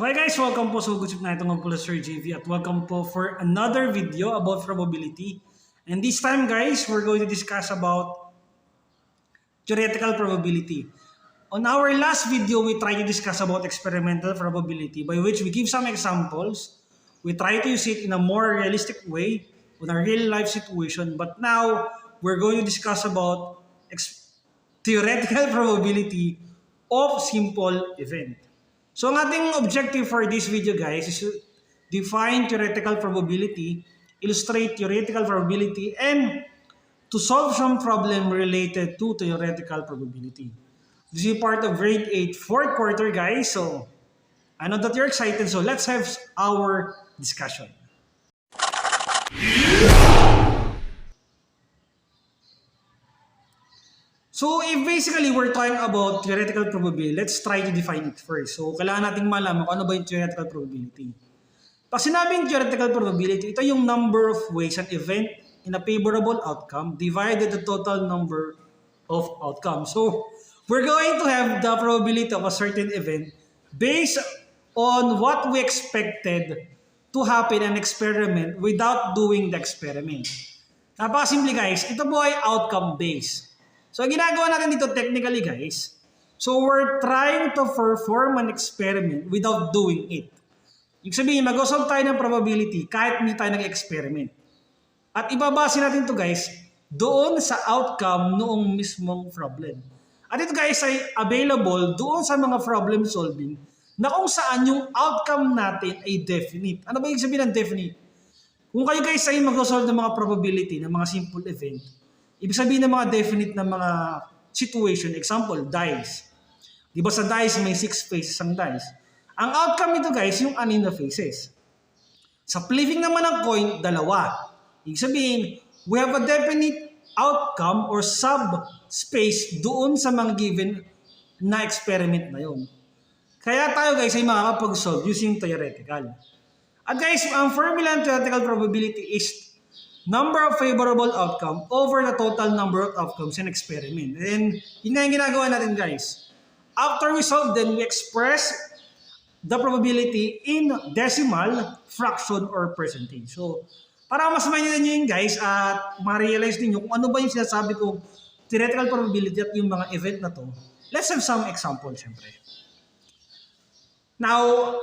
So hi guys, welcome po sa Hugot na itong po Sir Jayvee at welcome po for another video about probability. And this time guys, we're going to discuss about theoretical probability. On our last video, we tried to discuss about experimental probability, by which we give some examples. We try to use it in a more realistic way on a real life situation. But now, we're going to discuss about theoretical probability of simple event. So ang ating objective for this video guys is to define theoretical probability, illustrate theoretical probability, and to solve some problem related to theoretical probability. This is part of grade 8 fourth quarter guys. So I know that you're excited, so let's have our discussion. So if basically we're talking about theoretical probability, let's try to define it first. So kailangan nating malaman kung ano ba yung theoretical probability. Pag sinabing theoretical probability, ito yung number of ways an event in a favorable outcome divided the total number of outcomes. So we're going to have the probability of a certain event based on what we expected to happen in an experiment without doing the experiment. Napakasimple guys, ito po ay outcome based. So, ginagawa natin dito technically guys, so we're trying to perform an experiment without doing it. Ibig sabihin, mag-solve tayo ng probability kahit hindi tayo nag-experiment. At ibabase natin to guys, doon sa outcome noong mismong problem. At ito guys ay available doon sa mga problem solving na kung saan yung outcome natin ay definite. Ano ba ibig sabihin ng definite? Kung kayo guys ay mag-solve ng mga probability ng mga simple event, ibig sabihin ng mga definite na mga situation, example, dice. Di ba sa dice may 6 faces ang dice? Ang outcome nito guys, yung 6 na faces. Sa flipping naman ng coin, 2. Ibig sabihin, we have a definite outcome or subspace doon sa mga given na experiment na yun. Kaya tayo guys ay makakapag-solve using theoretical. At guys, ang formula ng theoretical probability is number of favorable outcome over the total number of outcomes in experiment. And yun nga yung ginagawa natin guys. After we solve them, we express the probability in decimal, fraction, or percentage. So, para mas maintindihan nyo yun guys at ma-realize ninyo kung ano ba yung sinasabi kong theoretical probability at yung mga event na to, let's have some example syempre. Now,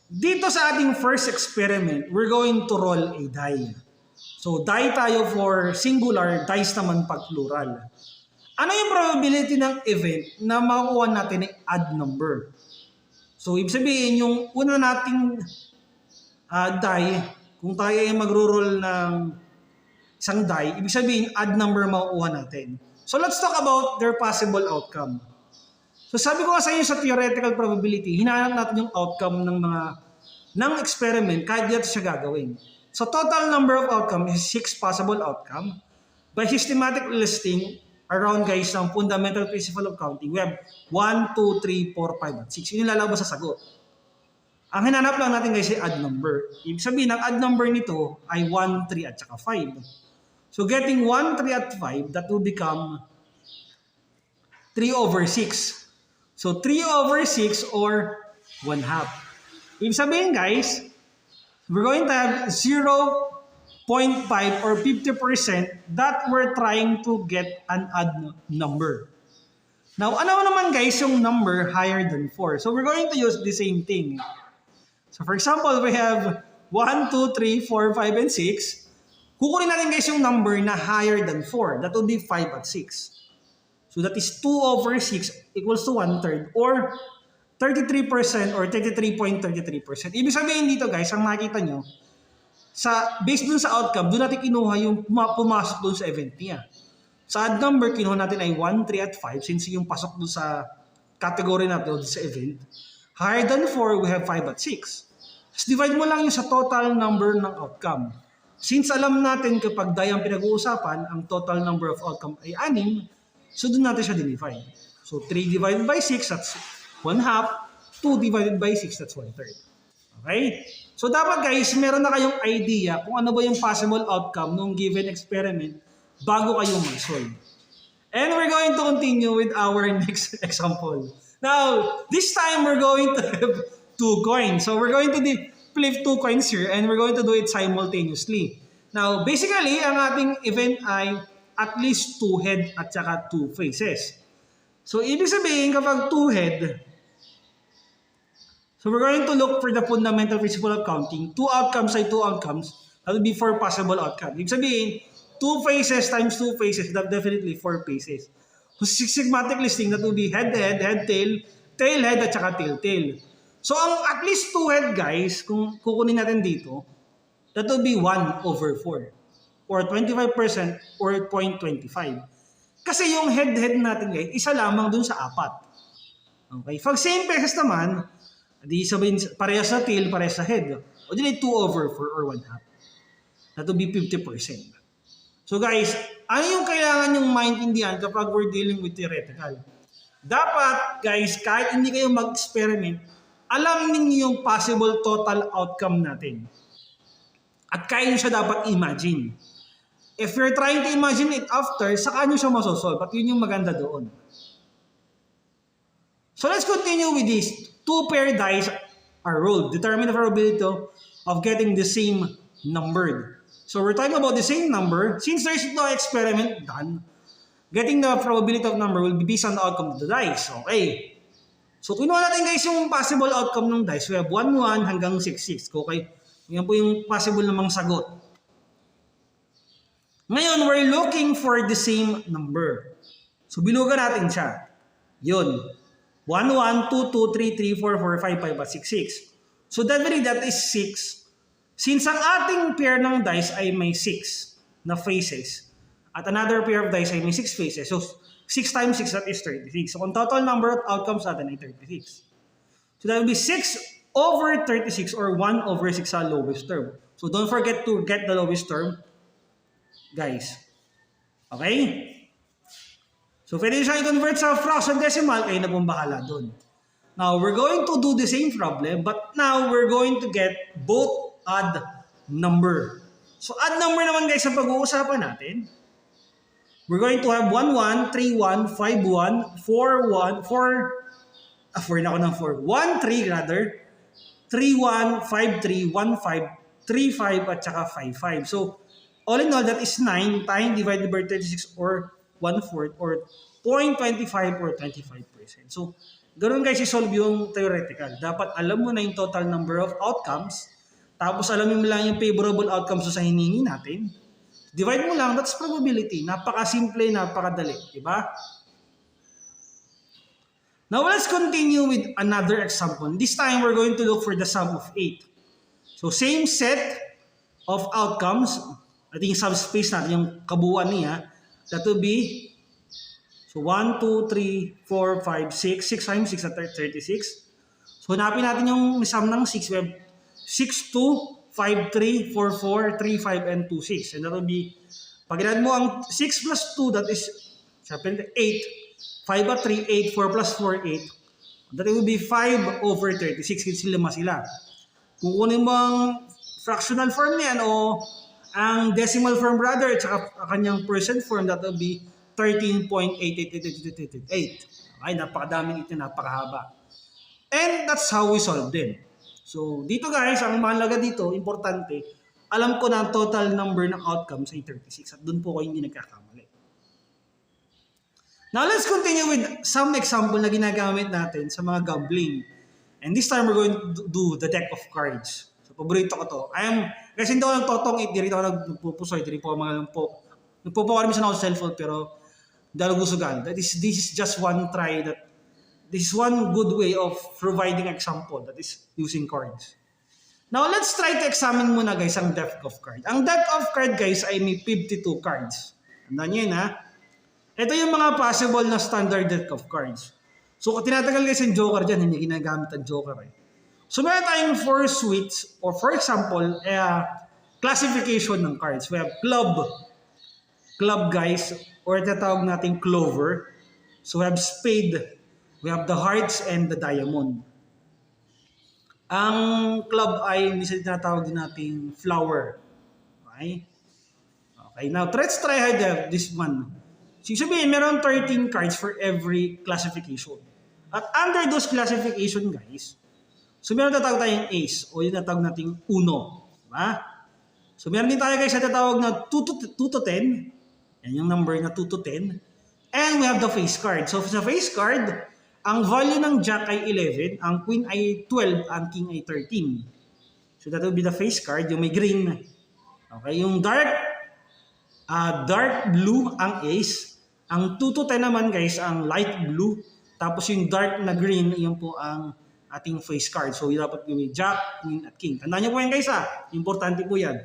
dito sa ating first experiment, we're going to roll a die. So, die tayo for singular, dice naman pag plural. Ano yung probability ng event na makukuha natin ay odd number? So, ibig sabihin, yung una nating die, kung tayo ay magro-roll ng isang die, ibig sabihin, odd number makukuha natin. So, let's talk about their possible outcome. So, sabi ko nga sa inyo sa theoretical probability, hinahanap natin yung outcome ng experiment kahit di natin siya gagawin. So total number of outcome is 6 possible outcome. By systematic listing around guys ng fundamental principle of counting, we have 1, 2, 3, 4, 5, at 6. Yun yung lalabas sa sagot. Ang hinanap lang natin guys ay odd number. Ibig sabihin, ang odd number nito ay 1, 3, at saka 5. So getting 1, 3, at 5, that will become 3 over 6. So 3 over 6 or 1/2. Ibig sabihin guys, we're going to have 0.5 or 50% that we're trying to get an odd number. Now, ano naman guys yung number higher than 4? So, we're going to use the same thing. So, for example, we have 1, 2, 3, 4, 5, and 6. Kukunin natin guys yung number na higher than 4. That will be 5 at 6. So, that is 2 over 6 equals to 1/3 or 33% or 33.33%. Ibig sabihin dito guys, ang nakikita nyo, based dun sa outcome, dun natin kinuha yung pumasok dun sa event niya. Sa odd number, kinuha natin ay 1, 3, at 5 since yung pasok dun sa category natin dun sa event. Higher than 4, we have 5 at 6. Just divide mo lang yung sa total number ng outcome. Since alam natin kapag die ang pinag-uusapan, ang total number of outcome ay 6, so dun natin siya dinivide. So 3 divided by 6, that's 1/2, 2 divided by 6, that's 1/3. Okay? So dapat guys, meron na kayong idea kung ano ba yung possible outcome ng given experiment bago kayo mag-solve. And we're going to continue with our next example. Now, this time we're going to have 2 coins. So we're going to flip 2 coins here and we're going to do it simultaneously. Now, basically, ang ating event ay at least 2 head at saka 2 faces. So, ibig sabihin kapag 2 head, so we're going to look for the fundamental principle of counting. 2 outcomes ay 2 outcomes. That would be 4 possible outcomes. Ibig sabihin, 2 faces times 2 faces, that's definitely 4 faces. So, systematic listing, that would be head, tail, head, at saka tail. So, ang at least 2 head, guys, kung kukunin natin dito, that would be 1 over 4. Or 25% or 0.25. Kasi yung head natin, guys, isa lamang dun sa 4. Okay? Pag same faces naman, di sabihin, parehas sa tail, parehas sa head. O di 2 over 4 or 1/2. That would be 50%. So guys, ano yung kailangan yung maintindihan kapag we're dealing with theoretical? Dapat, guys, kahit hindi kayo mag-experiment, alam ninyo yung possible total outcome natin. At kaya nyo siya dapat imagine. If you're trying to imagine it after, saka nyo siya masosolve. At yun yung maganda doon. So let's continue with this. 2 pair dice are rolled. Determine the probability of getting the same number. So we're talking about the same number. Since there's no experiment done, getting the probability of number will be based on the outcome of the dice. Okay. So kinuha natin guys yung possible outcome ng dice. We have 1, 1 hanggang 6, 6. Okay. Yan po yung possible namang sagot. Ngayon, we're looking for the same number. So bilugan natin siya. Yun. 1, 1, 2, 2, 3, 3, 4, 4, 5, 5, at 6, 6. So definitely that is 6. Since ang ating pair ng dice ay may 6 na faces, at another pair of dice ay may 6 faces, so 6 times 6, that is 36. So ang total number of outcomes natin ay 36. So that will be 6 over 36 or 1 over 6 sa lowest term. So don't forget to get the lowest term, guys. Okay? So pwede siya i-convert sa fraction decimal, kayo na pong bahala doon. Now, we're going to do the same problem, but now we're going to get both odd number. So odd number naman guys ang pag-uusapan natin. We're going to have 1, 1, 3, 1, 5, 1, 4, 1, 4, 4 na ako ng 4. 1, 3 rather. 3, 1, 5, 3, 1, 5, 3, 5, at saka 5, 5. So, all in all, that is 9 times divided by 36 or 1/4 or 0.25 or 25%. So, ganoon guys i-solve yung theoretical. Dapat alam mo na yung total number of outcomes. Tapos alamin mo lang yung favorable outcomes sa hiningi natin. Divide mo lang, that's probability. Napaka-simple, napakadali. Diba? Now, let's continue with another example. This time, we're going to look for the sum of 8. So, same set of outcomes. I think subspace natin, yung kabuuan niya. That will be, so 1, 2, 3, 4, 5, 6. 6 times 6 at 36. So, hanapin natin yung sum ng 6. We have 6, 2, 5, 3, 4, 4, 3, 5, and 2, 6. And that will be, pag inad mo ang 6 plus 2, that is, syempre, 8. 5 at 3, 8, 4 plus 4, 8. That will be 5 over 36. Kasi lima sila. Kung kunin mo ang fractional form niyan o ang decimal form rather at saka kanyang percent form, that will be 13.8888888. Okay, napakadaming ito, napakahaba. And that's how we solve them. So, dito guys, ang mahalaga dito, importante, alam ko na ang total number ng outcomes ay 36 at doon po ko hindi nagkakamali. Now, let's continue with some example na ginagamit natin sa mga gambling. And this time, we're going to do the deck of cards. So, paborito ko to. Kasi hindi ako nagtotong it, di rin ako nagpupusoy, di rin po ako mga lampok. Nagpupusoy minsan ako sa cellphone, pero hindi ako gusugan. This is just one try that this is one good way of providing example, that is using cards. Now, let's try to examine muna guys ang deck of card. Ang deck of card guys ay may 52 cards. Tandaan nyo yun ha. Ito yung mga possible na standard deck of cards. So, kung tinatagal guys yung joker dyan, hindi ginagamit ang joker eh. So, meron tayong 4 suites or for example, classification ng cards. We have club guys, or tinatawag natin clover. So, we have spade. We have the hearts and the diamond. Ang club ay minsan tinatawag din natin flower. Okay? Okay, now let's try this one. So, sabihin, meron 13 cards for every classification. At under those classification, guys, So meron tatawag tayong ace o yung tatawag nating uno. Diba? So meron din tayo guys na tatawag na 2 to 10. Yan yung number na 2 to 10. And we have the face card. So sa face card, ang value ng jack ay 11, ang queen ay 12, ang king ay 13. So that will be the face card, yung may green. Okay, yung dark blue ang ace. Ang 2 to 10 naman guys, ang light blue. Tapos yung dark na green, yun po ang ating face card. So dapat yung may jack, queen at king. Tandaan nyo po yan guys ha, importante po yan.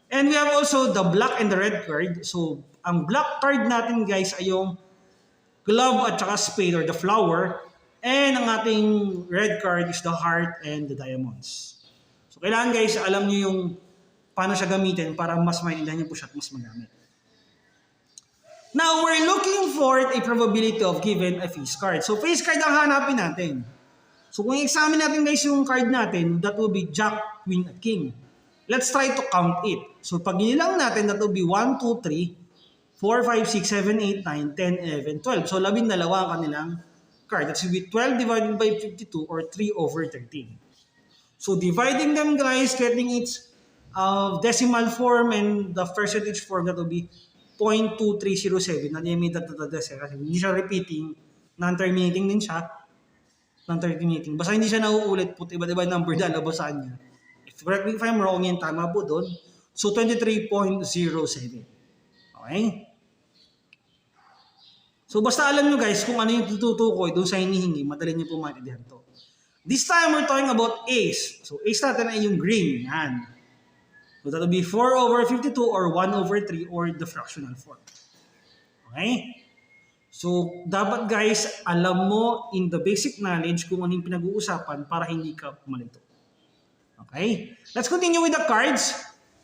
And we have also the black and the red card. So ang black card natin guys ay yung glove at saka spade or the flower. And ang ating red card is the heart and the diamonds. So kailangan guys, alam nyo yung paano siya gamitin para mas maintindihan nyo po siya at mas magamit. Now, we're looking for a probability of given a face card. So face card ang hanapin natin. So kung i-examine natin guys yung card natin, that will be jack, queen at king. Let's try to count it. So pag inilang natin, that will be 1, 2, 3, 4, 5, 6, 7, 8, 9, 10, 11, 12. So 12 ang kanilang card. That should be 12 divided by 52 or 3 over 13. So dividing them guys, getting its decimal form and the percentage form, that will be 0.2307. Kasi hindi siya repeating, non-terminating din siya. Non-terminating. Basta hindi siya nauulit, iba-iba number na labasan niya. Correct me if I'm wrong, yan tama po doon. So 23.07. Okay? So basta alam nyo guys kung ano yung tututukoy doon sa hinihingi, madali nyo po maintindihan to. This time we're talking about ace. So ace natin ay yung green. Yan. So that will be 4 over 52 or 1 over 3 or the fractional form. Okay? So dapat guys, alam mo in the basic knowledge kung ano yung pinag-uusapan para hindi ka pumalito. Okay? Let's continue with the cards.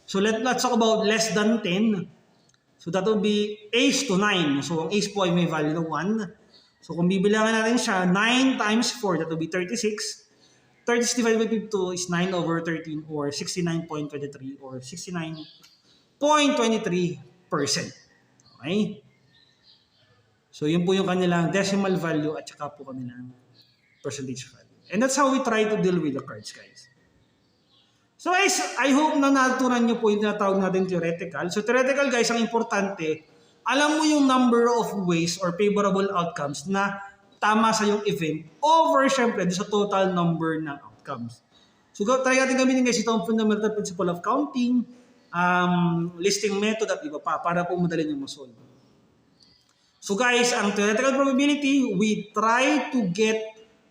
So let's talk about less than 10. So that will be ace to 9. So ang ace po ay may value na 1. So kung bibilangan natin siya, 9 times 4, that will be 36. 36 divided by 52 is 9 over 13 or 69.23 or 69.23%. Okay? So yun po yung kanilang decimal value at saka po kanilang percentage value. And that's how we try to deal with the cards guys. So guys, I hope na natutunan nyo po yung tinatawag natin theoretical. So theoretical guys, ang importante, alam mo yung number of ways or favorable outcomes na tama sa yung event over syempre sa total number ng outcomes. So try natin gamitin guys itong fundamental principle of counting, listing method at iba pa para po madali nyo masolve. So guys, ang theoretical probability, we try to get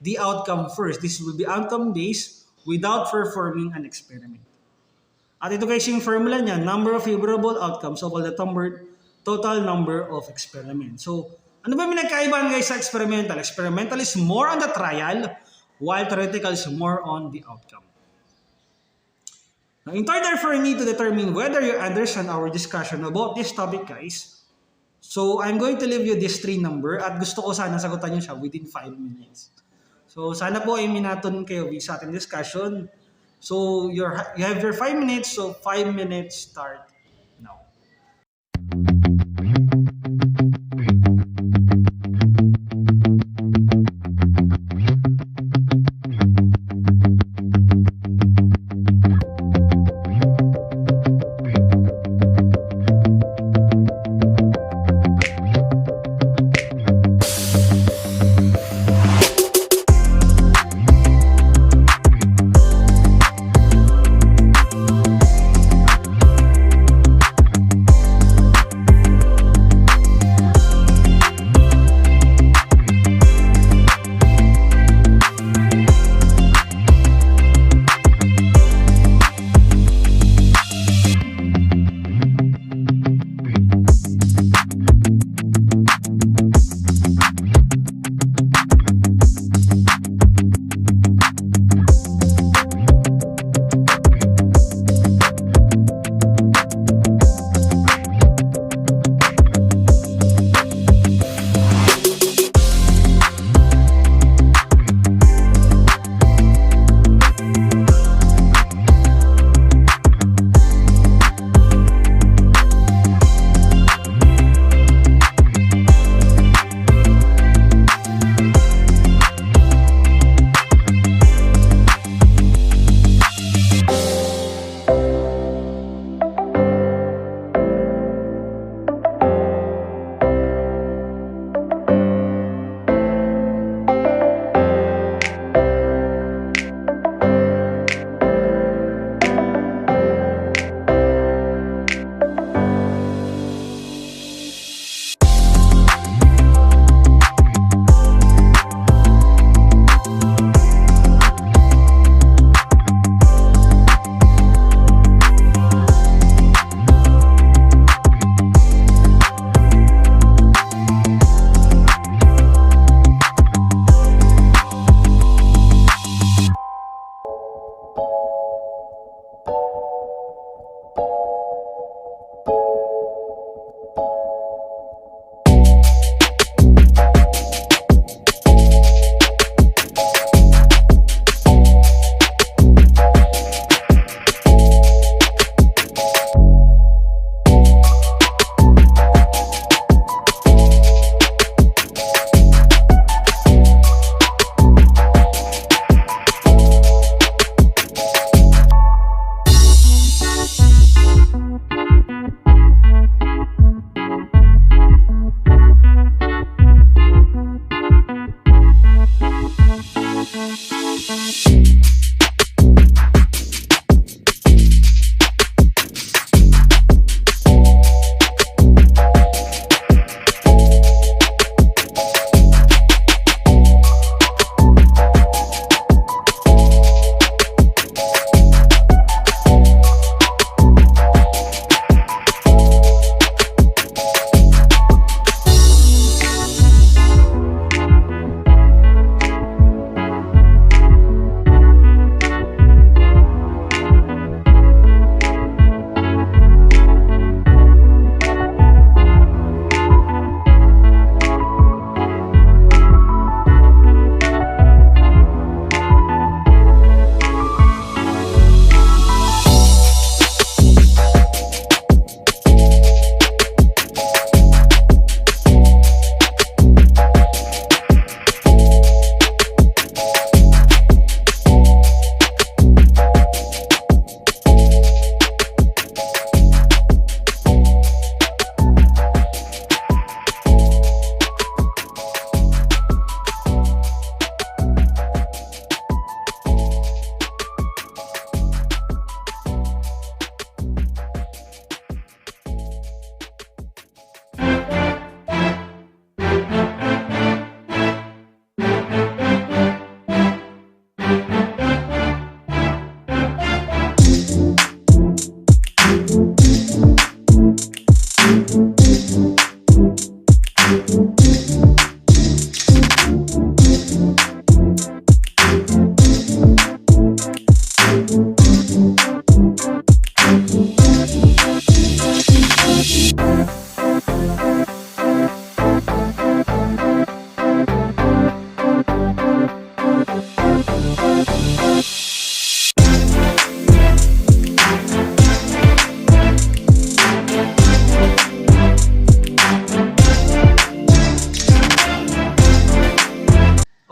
the outcome first. This will be outcome based without performing an experiment. At ito guys yung formula niya, number of favorable outcomes over the total number of experiments. So, ano ba yung nagkaibahan guys sa experimental? Experimental is more on the trial, while theoretical is more on the outcome. Now, in order for me to determine whether you understand our discussion about this topic guys, so I'm going to leave you this 3 number at gusto ko sana sagutan nyo siya within 5 minutes. So sana po ay minaton kayo sa ating discussion. So you have your 5 minutes, so 5 minutes start now.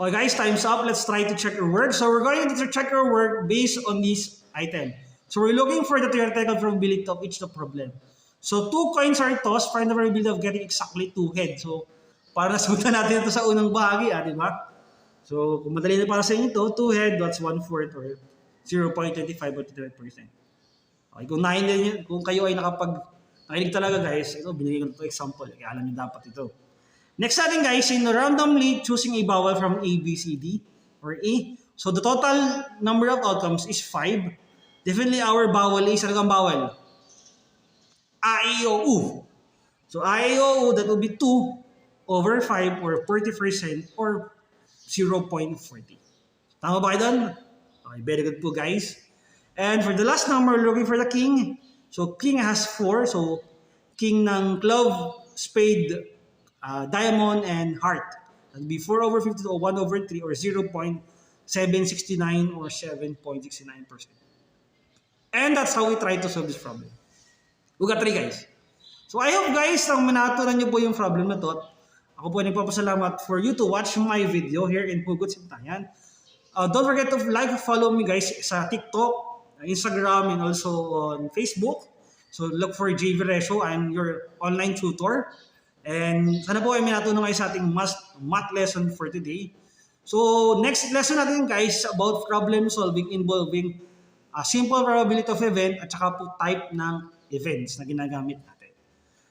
Okay guys, time's up. Let's try to check your work. So we're going to check your work based on this item. So we're looking for the theoretical probability of each the problem. So 2 coins are tossed, find the probability of getting exactly 2 heads. So para nasagutan natin ito sa unang bahagi, di ba? So kung madali na para sa inyo ito, 2 head, that's 1/4 or 0.25 or 25%. Okay, kung kayo ay nakinig talaga guys, ito binigay ko ito example, kaya alam niyo dapat ito. Next natin guys, in randomly choosing a vowel from A, B, C, D, or A. So the total number of outcomes is 5. Definitely our vowel is, ano ang vowel? A, I, O, U. So A, I, O, U, that will be 2/5 or 40% or 0.40. Tama ba kayo doon? Okay, very good po guys. And for the last number, we're looking for the king. So king has 4. So king ng club, spade, diamond, and heart. That would be 4/50 or 1/3 or 0.769 or 7.69%. And that's how we try to solve this problem. We got 3 guys. So I hope guys, ang manaturan nyo po yung problem na to. Ako po ay nagpapasalamat for you to watch my video here in Hugot, Sipnayan. Don't forget to like, follow me guys sa TikTok, Instagram, and also on Facebook. So look for Jayvee. I'm your online tutor. And sana po ay may natutunan kayo sa ating math lesson for today. So next lesson natin guys about problem solving involving a simple probability of event at saka po type ng events na ginagamit natin.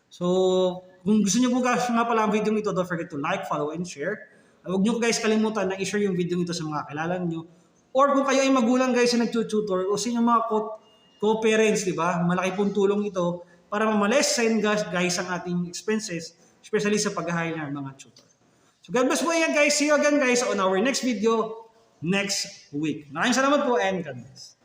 So kung gusto niyo po guys nga pala ang video nito, don't forget to like, follow, and share. Huwag niyo guys kalimutan na i-share yung video nito sa mga kilala niyo. Or kung kayo ay magulang guys na nag-tutor o sa inyong mga co-parents, di ba? Malaki pong tulong ito para mamalesen guys ang ating expenses, especially sa pag-hire ng mga tutor. So God bless po yan guys. See you again guys on our next video. next week. Maraming salamat po and God bless.